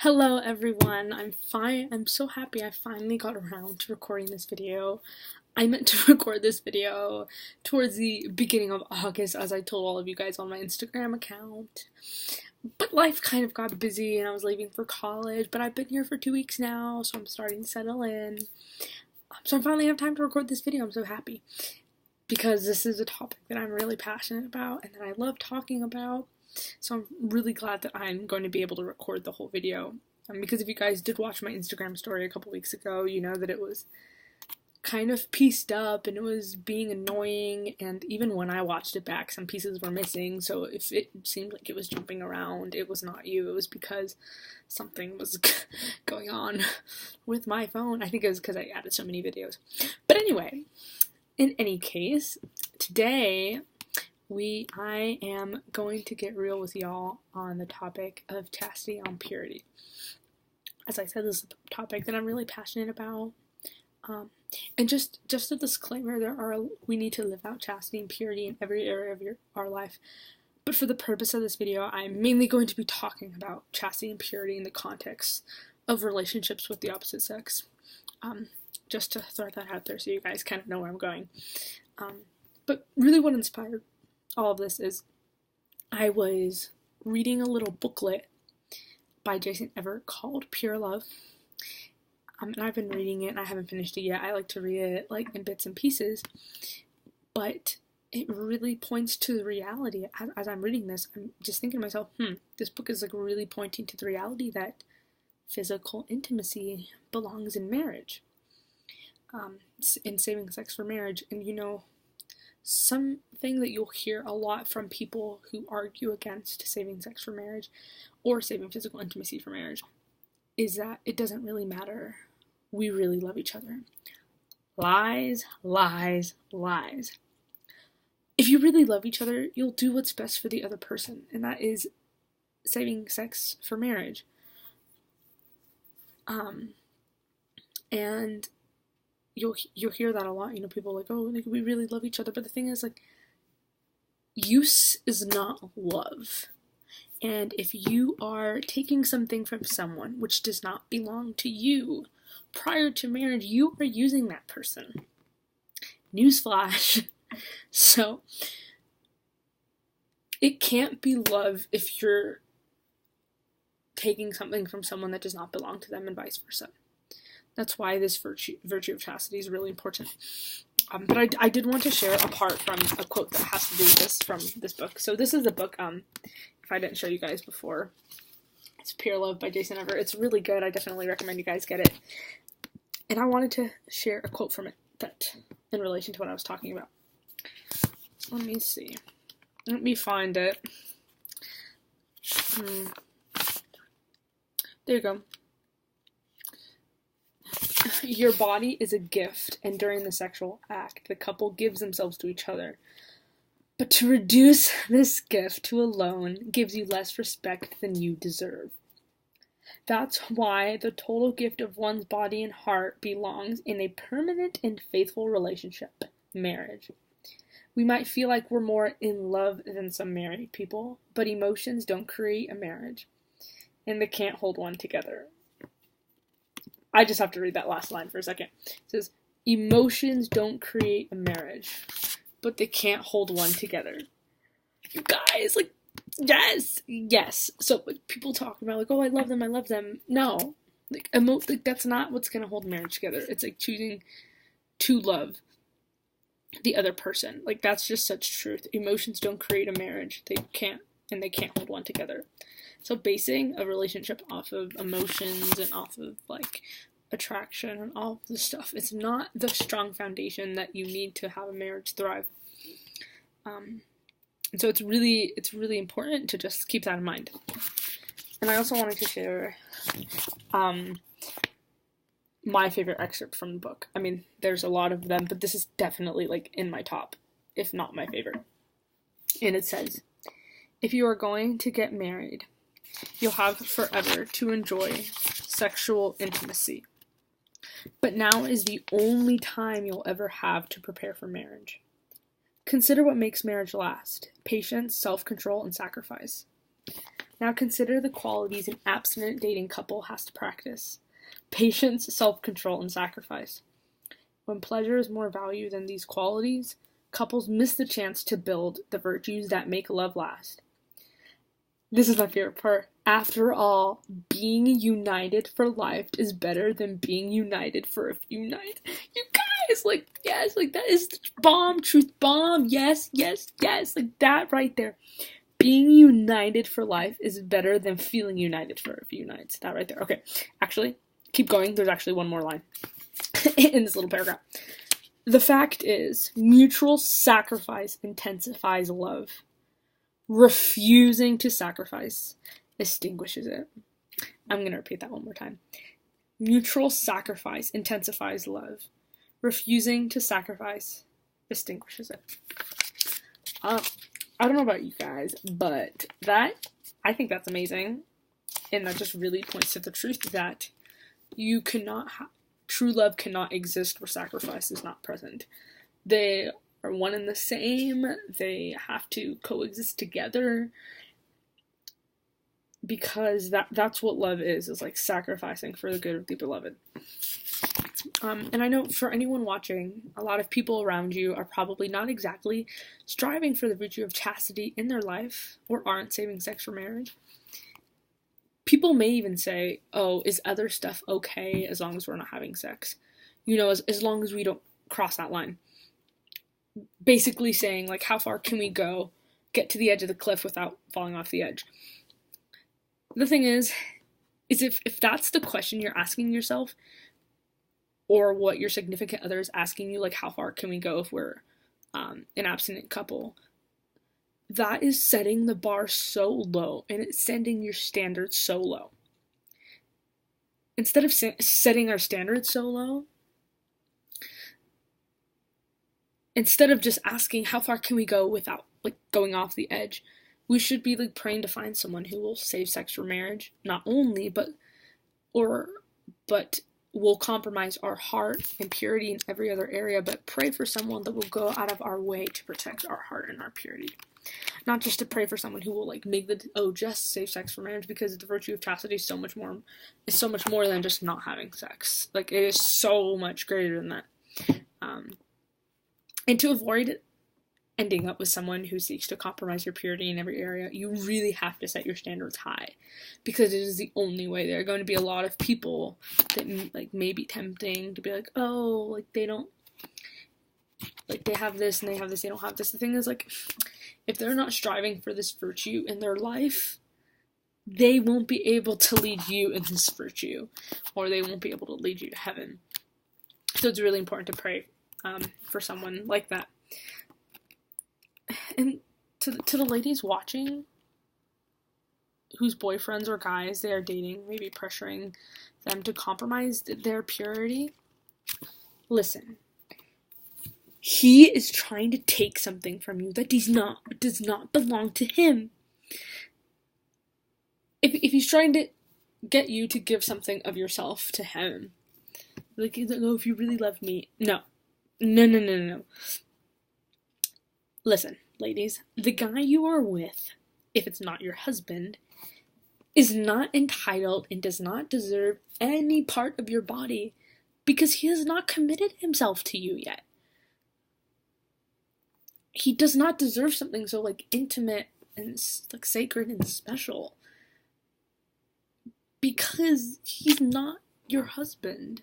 Hello everyone, I'm so happy I finally got around to recording this video. I meant to record this video towards the beginning of August, as I told all of you guys on my Instagram account. But life kind of got busy and I was leaving for college, but I've been here for 2 weeks now, so I'm starting to settle in. So I finally have time to record this video. I'm so happy because this is a topic that I'm really passionate about and that I love talking about. So I'm really glad that I'm going to be able to record the whole video. Because if you guys did watch my Instagram story a couple weeks ago, you know that it was kind of pieced up and it was being annoying, and even when I watched it back, some pieces were missing, so if it seemed like it was jumping around, it was not you. It was because something was going on with my phone. I think it was because I added so many videos. But anyway, in any case, today I am going to get real with y'all on the topic of chastity and purity. As I said, this is a topic that I'm really passionate about. And just a disclaimer, we need to live out chastity and purity in every area of our life. But for the purpose of this video, I'm mainly going to be talking about chastity and purity in the context of relationships with the opposite sex. Just to throw that out there so you guys kind of know where I'm going. But really what inspired all of this is I was reading a little booklet by Jason Everett called Pure Love. And I've been reading it and I haven't finished it yet. I like to read it like in bits and pieces. But it really points to the reality. As I'm reading this, I'm just thinking to myself, this book is like really pointing to the reality that physical intimacy belongs in marriage. In saving sex for marriage. And you know, something that you'll hear a lot from people who argue against saving sex for marriage or saving physical intimacy for marriage is that it doesn't really matter. We really love each other. Lies, lies, lies. If you really love each other, you'll do what's best for the other person, and that is saving sex for marriage. And you'll hear that a lot. You know, people are like, oh, like, we really love each other. But the thing is, like, use is not love. And if you are taking something from someone which does not belong to you prior to marriage, you are using that person. Newsflash. So, it can't be love if you're taking something from someone that does not belong to them and vice versa. That's why this virtue of chastity is really important. But I did want to share a part from a quote that has to do with this from this book. So this is the book, if I didn't show you guys before, it's Pure Love by Jason Everett. It's really good. I definitely recommend you guys get it. And I wanted to share a quote from it that in relation to what I was talking about. Let me see. Let me find it. There you go. Your body is a gift, and during the sexual act, the couple gives themselves to each other. But to reduce this gift to a loan gives you less respect than you deserve. That's why the total gift of one's body and heart belongs in a permanent and faithful relationship, marriage. We might feel like we're more in love than some married people, but emotions don't create a marriage, and they can't hold one together. I just have to read that last line for a second. It says, emotions don't create a marriage, but they can't hold one together. You guys, like, yes. So, like, people talk about, like, oh, I love them. No. Like, that's not what's gonna hold marriage together. It's, like, choosing to love the other person. Like, that's just such truth. Emotions don't create a marriage. They can't hold one together. So basing a relationship off of emotions and off of, like, attraction and all this stuff, it's not the strong foundation that you need to have a marriage thrive. And so it's really important to just keep that in mind. And I also wanted to share my favorite excerpt from the book. I mean, there's a lot of them, but this is definitely, like, in my top, if not my favorite. And it says, if you are going to get married, you'll have forever to enjoy sexual intimacy. But now is the only time you'll ever have to prepare for marriage. Consider what makes marriage last: patience, self-control, and sacrifice. Now consider the qualities an abstinent dating couple has to practice: patience, self-control, and sacrifice. When pleasure is more valued than these qualities, couples miss the chance to build the virtues that make love last. This is my favorite part. After all, being united for life is better than being united for a few nights. You guys, yes, that is bomb, truth bomb. Yes, like that right there. Being united for life is better than feeling united for a few nights. That right there. Okay, actually, keep going. There's actually one more line in this little paragraph. The fact is, mutual sacrifice intensifies love. Refusing to sacrifice extinguishes it. I'm going to repeat that one more time. Mutual sacrifice intensifies love. Refusing to sacrifice extinguishes it. I don't know about you guys, but I think that's amazing. And that just really points to the truth that you cannot true love cannot exist where sacrifice is not present. They are one and the same. They have to coexist together, because that's what love is like sacrificing for the good of the beloved. And I know for anyone watching, a lot of people around you are probably not exactly striving for the virtue of chastity in their life, or aren't saving sex for marriage. People may even say, oh, is other stuff okay as long as we're not having sex? As long as we don't cross that line. Basically saying, like, how far can we go, get to the edge of the cliff without falling off the edge? The thing is if that's the question you're asking yourself, or what your significant other is asking you, like, how far can we go if we're an abstinent couple, that is setting the bar so low, and it's sending your standards so low. Instead of setting our standards so low, instead of just asking how far can we go without, like, going off the edge, we should be, like, praying to find someone who will save sex for marriage, not only, but will compromise our heart and purity in every other area, but pray for someone that will go out of our way to protect our heart and our purity. Not just to pray for someone who will, like, make just save sex for marriage, because the virtue of chastity is so much more than just not having sex. Like, it is so much greater than that. And to avoid ending up with someone who seeks to compromise your purity in every area, you really have to set your standards high, because it is the only way. There are going to be a lot of people that, like, may be tempting to be like, oh, like, they don't, like, they have this and they have this, they don't have this. The thing is, like, if they're not striving for this virtue in their life, they won't be able to lead you in this virtue, or they won't be able to lead you to heaven. So it's really important to pray for someone like that. And to the ladies watching, whose boyfriends or guys they are dating may be pressuring them to compromise their purity, listen. He is trying to take something from you that does not belong to him. If he's trying to get you to give something of yourself to him, like, oh, if you really love me, no. Listen, ladies, the guy you are with, if it's not your husband, is not entitled and does not deserve any part of your body, because he has not committed himself to you yet. He does not deserve something so, like, intimate and, like, sacred and special, because he's not your husband.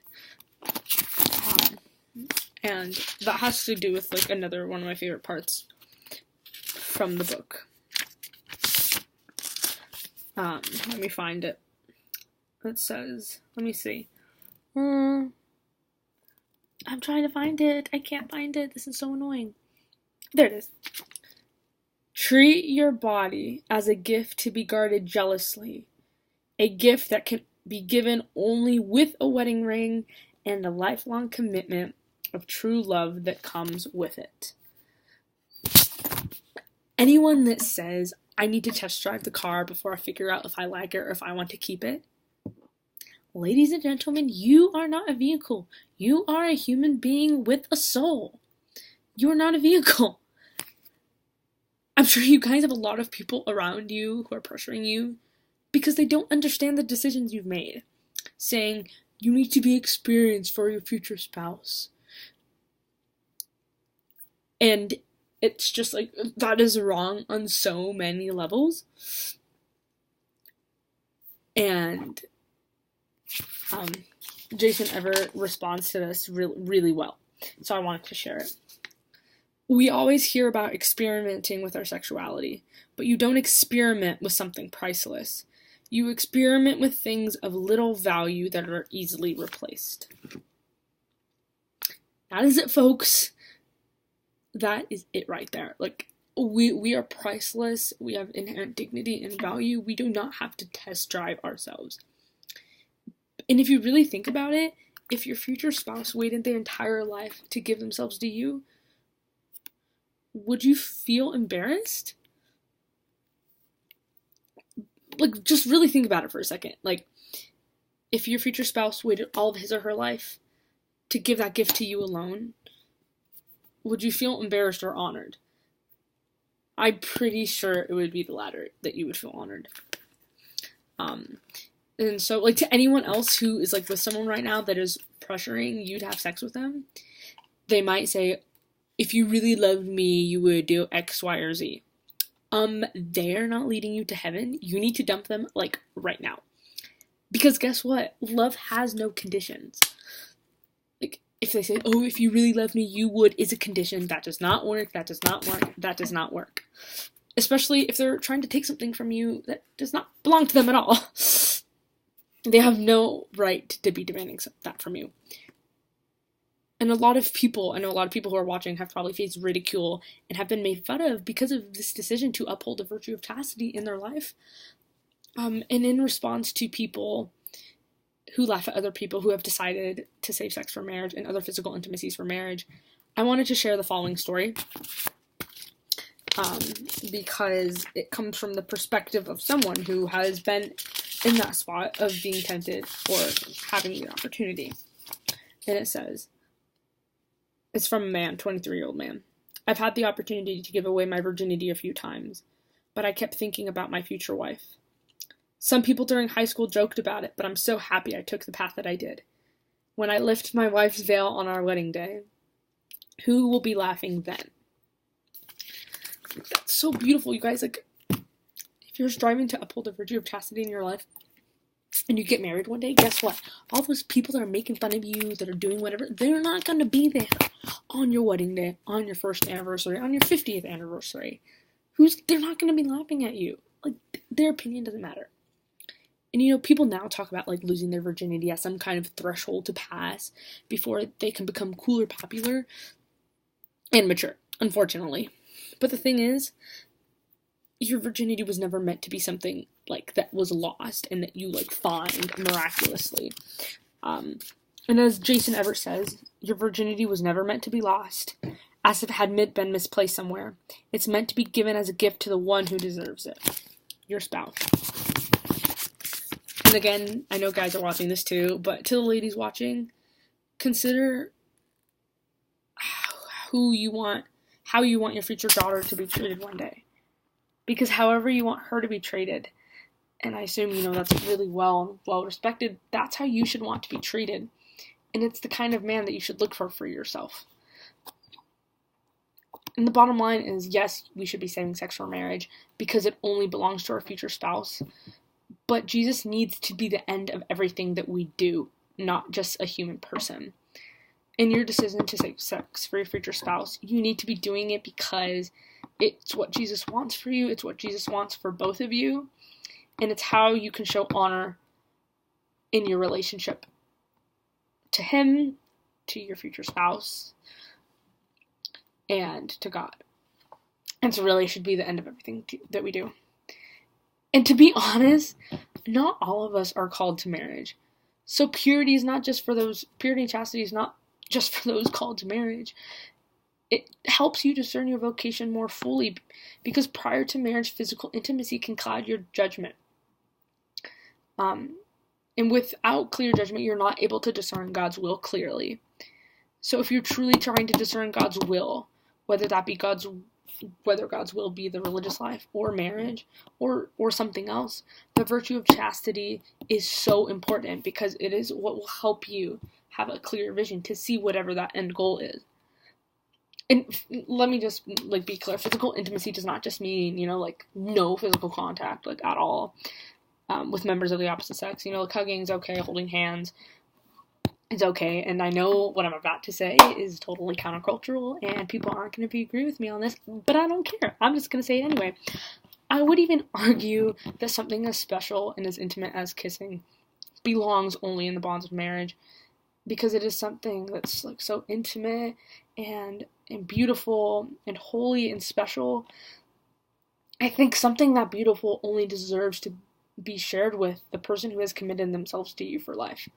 And that has to do with, like, another one of my favorite parts from the book. Let me find it. It says, let me see. I'm trying to find it. I can't find it. This is so annoying. There it is. Treat your body as a gift to be guarded jealously. A gift that can be given only with a wedding ring and a lifelong commitment of true love that comes with it. Anyone that says, I need to test drive the car before I figure out if I like it or if I want to keep it, ladies and gentlemen, you are not a vehicle. You are a human being with a soul. You are not a vehicle. I'm sure you guys have a lot of people around you who are pressuring you because they don't understand the decisions you've made. Saying, you need to be experienced for your future spouse. And it's just like, that is wrong on so many levels. And Jason Everett responds to this really well. So I wanted to share it. We always hear about experimenting with our sexuality, but you don't experiment with something priceless. You experiment with things of little value that are easily replaced. That is it, folks. That is it right there. Like, we are priceless. We have inherent dignity and value. We do not have to test drive ourselves. And if you really think about it, if your future spouse waited their entire life to give themselves to you, would you feel embarrassed? Like, just really think about it for a second. Like, if your future spouse waited all of his or her life to give that gift to you alone, would you feel embarrassed or honored? I'm pretty sure it would be the latter, that you would feel honored. And so, like, to anyone else who is, like, with someone right now that is pressuring you to have sex with them, they might say, if you really loved me, you would do X, Y, or Z. They're not leading you to heaven. You need to dump them, like, right now. Because guess what? Love has no conditions. Like, if they say, oh, if you really love me, you would, is a condition. That does not work. That does not work. That does not work. Especially if they're trying to take something from you that does not belong to them at all. They have no right to be demanding that from you. And I know a lot of people who are watching have probably faced ridicule and have been made fun of because of this decision to uphold the virtue of chastity in their life. And in response to people who laugh at other people who have decided to save sex for marriage and other physical intimacies for marriage, I wanted to share the following story. Because it comes from the perspective of someone who has been in that spot of being tempted or having the opportunity. And it says, it's from a man, 23-year-old man. I've had the opportunity to give away my virginity a few times, but I kept thinking about my future wife. Some people during high school joked about it, but I'm so happy I took the path that I did. When I lift my wife's veil on our wedding day, who will be laughing then? That's so beautiful, you guys. Like, if you're striving to uphold the virtue of chastity in your life, and you get married one day, guess what? All those people that are making fun of you, that are doing whatever, they're not going to be there on your wedding day, on your first anniversary, on your 50th anniversary. They're not going to be laughing at you. Like, their opinion doesn't matter. And, you know, people now talk about, like, losing their virginity as some kind of threshold to pass before they can become cool or popular and mature, unfortunately. But the thing is, your virginity was never meant to be something, like, that was lost and that you, like, find miraculously. And as Jason Everett says, your virginity was never meant to be lost, as if it had been misplaced somewhere. It's meant to be given as a gift to the one who deserves it, your spouse. And again, I know guys are watching this too, but to the ladies watching, consider how you want your future daughter to be treated one day. Because however you want her to be treated, and I assume, you know, that's really well respected, that's how you should want to be treated. And it's the kind of man that you should look for yourself. And the bottom line is, yes, we should be saving sex for marriage because it only belongs to our future spouse. But Jesus needs to be the end of everything that we do, not just a human person. In your decision to save sex for your future spouse, you need to be doing it because it's what Jesus wants for you. It's what Jesus wants for both of you. And it's how you can show honor in your relationship to him, to your future spouse, and to God. And so really should be the end of everything that we do. And to be honest, not all of us are called to marriage. So purity and chastity is not just for those called to marriage. It helps you discern your vocation more fully because prior to marriage, physical intimacy can cloud your judgment. And without clear judgment, you're not able to discern God's will clearly. So if you're truly trying to discern God's will, whether that be God's whether God's will be the religious life or marriage or something else, the virtue of chastity is so important because it is what will help you have a clear vision to see whatever that end goal is. And let me just, like, be clear. Physical intimacy does not just mean, you know, like, no physical contact, like, at all, with members of the opposite sex. You know, like, hugging's okay, holding hands is okay, and I know what I'm about to say is totally countercultural, and people aren't going to agree with me on this, but I don't care. I'm just going to say it anyway. I would even argue that something as special and as intimate as kissing belongs only in the bonds of marriage, because it is something that's, like, so intimate and beautiful and holy and special. I think something that beautiful only deserves to be shared with the person who has committed themselves to you for life.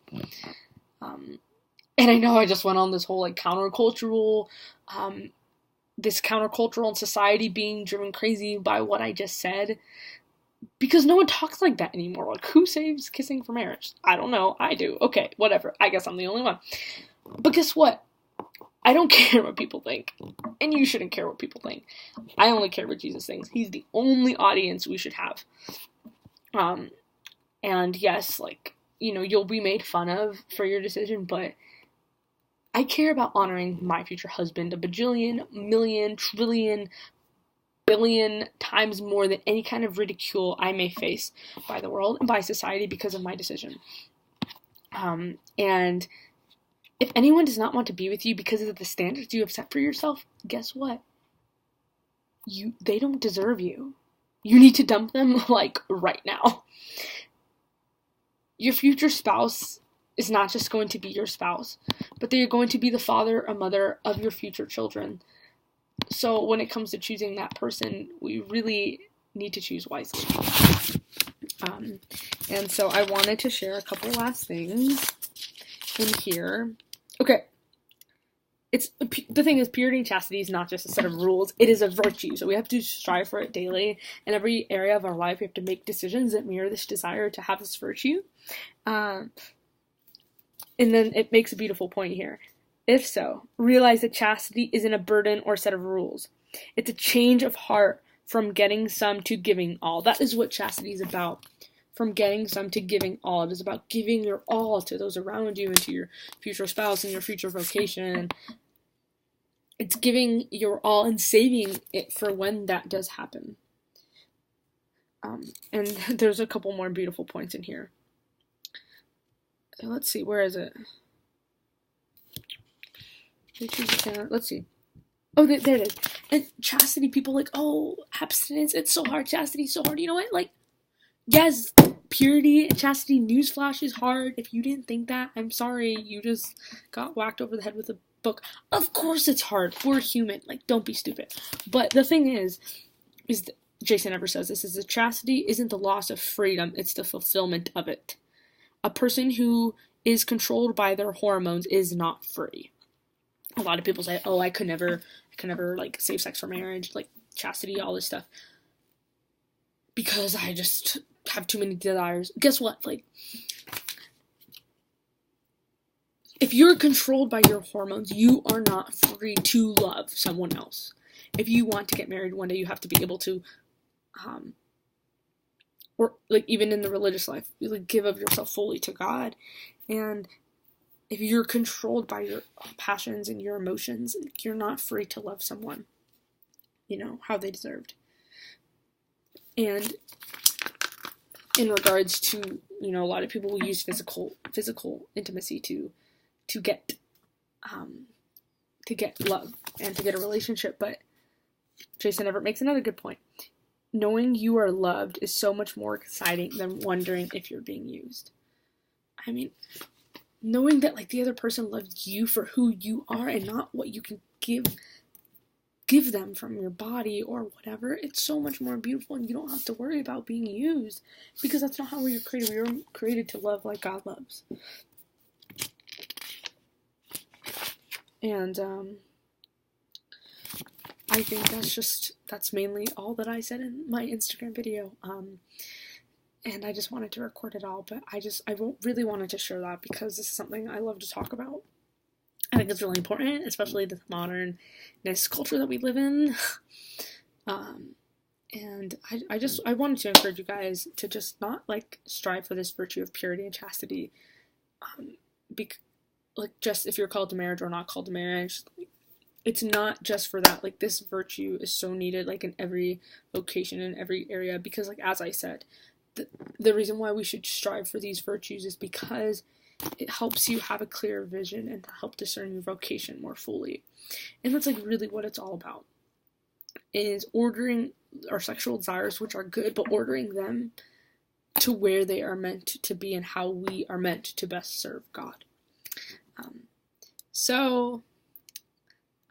And I know I just went on this whole, like, countercultural and society being driven crazy by what I just said, because no one talks like that anymore. Like, who saves kissing for marriage? I don't know. I do. Okay, whatever. I guess I'm the only one. But guess what? I don't care what people think, and you shouldn't care what people think. I only care what Jesus thinks. He's the only audience we should have. And yes, like, you know, you'll be made fun of for your decision, but I care about honoring my future husband a bajillion, million, trillion, billion times more than any kind of ridicule I may face by the world and by society because of my decision. And if anyone does not want to be with you because of the standards you have set for yourself, guess what? They don't deserve you. You need to dump them, like, right now. Your future spouse is not just going to be your spouse, but they are going to be the father or mother of your future children. So when it comes to choosing that person, we really need to choose wisely. And so I wanted to share a couple last things in here. Okay. The thing is, purity and chastity is not just a set of rules, it is a virtue, so we have to strive for it daily. In every area of our life, we have to make decisions that mirror this desire to have this virtue. And then it makes a beautiful point here. If so, realize that chastity isn't a burden or a set of rules. It's a change of heart from getting some to giving all. That is what chastity is about. From getting some to giving all. It is about giving your all to those around you and to your future spouse and your future vocation. It's giving your all and saving it for when that does happen. And there's a couple more beautiful points in here. Let's see, where is it? Let's see. Oh, there it is. And chastity, people like, oh, abstinence, it's so hard. Chastity is so hard. You know what? Like, yes, purity and chastity, newsflash, is hard. If you didn't think that, I'm sorry. You just got whacked over the head with a book. Of course it's hard. We're human. Like, don't be stupid. But the thing is Jason ever says this, is that chastity isn't the loss of freedom, it's the fulfillment of it. A person who is controlled by their hormones is not free. A lot of people say, oh, I could never, like, save sex for marriage, like, chastity, all this stuff, because I just have too many desires. Guess what? Like, if you're controlled by your hormones, you are not free to love someone else. If you want to get married one day, you have to be able to, or, like, even in the religious life, you, like, give of yourself fully to God. And if you're controlled by your passions and your emotions, you're not free to love someone, you know, how they deserved. And in regards to, you know, a lot of people will use physical intimacy to get love and to get a relationship. But Jason Everett makes another good point. Knowing you are loved is so much more exciting than wondering if you're being used. I mean, knowing that, like, the other person loves you for who you are and not what you can give them from your body or whatever, it's so much more beautiful, and you don't have to worry about being used, because that's not how we were created. We were created to love like God loves. And I think that's mainly all that I said in my Instagram video. And I just wanted to record it all, but I really wanted to share that because this is something I love to talk about. I think it's really important, especially the modernist culture that we live in. And I wanted to encourage you guys to just not like strive for this virtue of purity and chastity, like just if you're called to marriage or not called to marriage. It's not just for that. Like, this virtue is so needed, like, in every vocation, in every area, because, like, as I said, the reason why we should strive for these virtues is because it helps you have a clearer vision and to help discern your vocation more fully. And that's, like, really what it's all about, is ordering our sexual desires, which are good, but ordering them to where they are meant to be and how we are meant to best serve God. So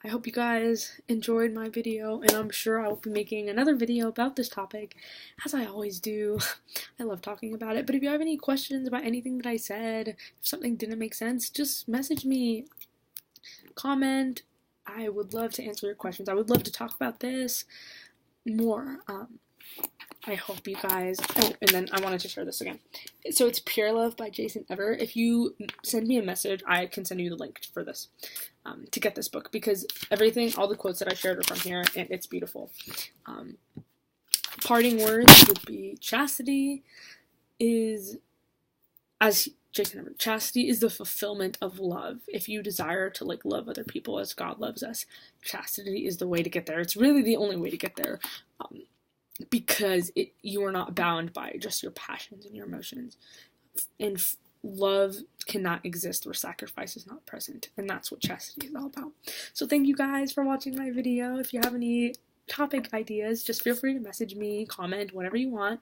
I hope you guys enjoyed my video, and I'm sure I will be making another video about this topic, as I always do. I love talking about it, but if you have any questions about anything that I said, if something didn't make sense, just message me, comment. I would love to answer your questions. I would love to talk about this more. I hope you guys, and then I wanted to share this again. So it's Pure Love by Jason Ever. If you send me a message, I can send you the link for this, to get this book, because all the quotes that I shared are from here, and it's beautiful. Parting words would be, chastity is the fulfillment of love. If you desire to like love other people as God loves us, chastity is the way to get there. It's really the only way to get there. Because you are not bound by just your passions and your emotions. And love cannot exist where sacrifice is not present. And that's what chastity is all about. So thank you guys for watching my video. If you have any topic ideas, just feel free to message me, comment, whatever you want.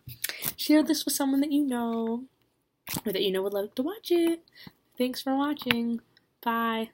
Share this with someone that you know, or that you know would like to watch it. Thanks for watching. Bye.